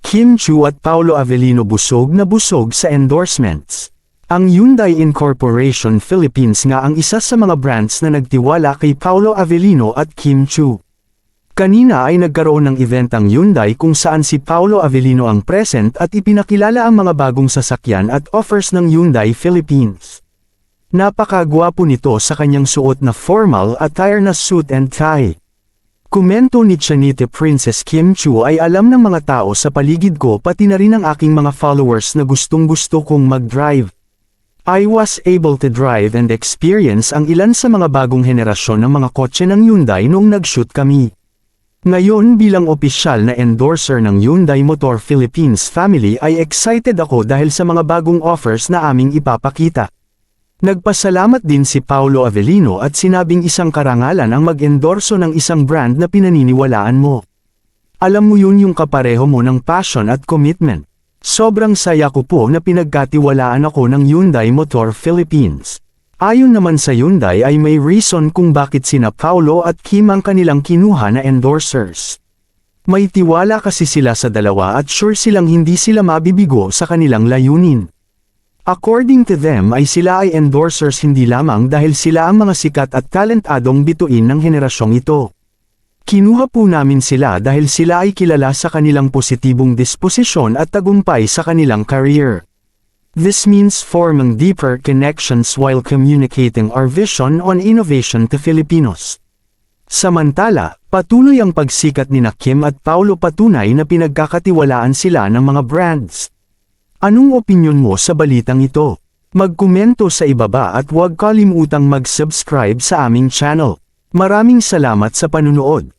Kim Chiu at Paolo Avellino busog na busog sa endorsements. Ang Hyundai Incorporation Philippines nga ang isa sa mga brands na nagtiwala kay Paolo Avellino at Kim Chiu. Kanina ay nagkaroon ng event ang Hyundai kung saan si Paolo Avellino ang present at ipinakilala ang mga bagong sasakyan at offers ng Hyundai Philippines. Napakagwapo nito sa kanyang suot na formal attire na suit and tie. Komento ni Chanite Princess Kim Chiu ay alam ng mga tao sa paligid ko pati na rin ang aking mga followers na gustong-gusto kong mag-drive. I was able to drive and experience ang ilan sa mga bagong henerasyon ng mga kotse ng Hyundai noong nag-shoot kami. Ngayon bilang opisyal na endorser ng Hyundai Motor Philippines family ay excited ako dahil sa mga bagong offers na aming ipapakita. Nagpasalamat din si Paolo Avellino at sinabing isang karangalan ang mag-endorso ng isang brand na pinaniniwalaan mo. Alam mo yun yung kapareho mo ng passion at commitment. Sobrang saya ko po na pinagkatiwalaan ako ng Hyundai Motor Philippines. Ayon naman sa Hyundai ay may reason kung bakit sina Paolo at Kim ang kanilang kinuha na endorsers. May tiwala kasi sila sa dalawa at sure silang hindi sila mabibigo sa kanilang layunin. According to them ay sila ay endorsers hindi lamang dahil sila ang mga sikat at talentadong bituin ng henerasyong ito. Kinuha po namin sila dahil sila ay kilala sa kanilang positibong disposisyon at tagumpay sa kanilang career. This means forming deeper connections while communicating our vision on innovation to Filipinos. Samantala, patuloy ang pagsikat ni Kim at Paolo patunay na pinagkakatiwalaan sila ng mga brands. Anong opinyon mo sa balitang ito? Magkomento sa ibaba at huwag kalimutang mag-subscribe sa aming channel. Maraming salamat sa panunood.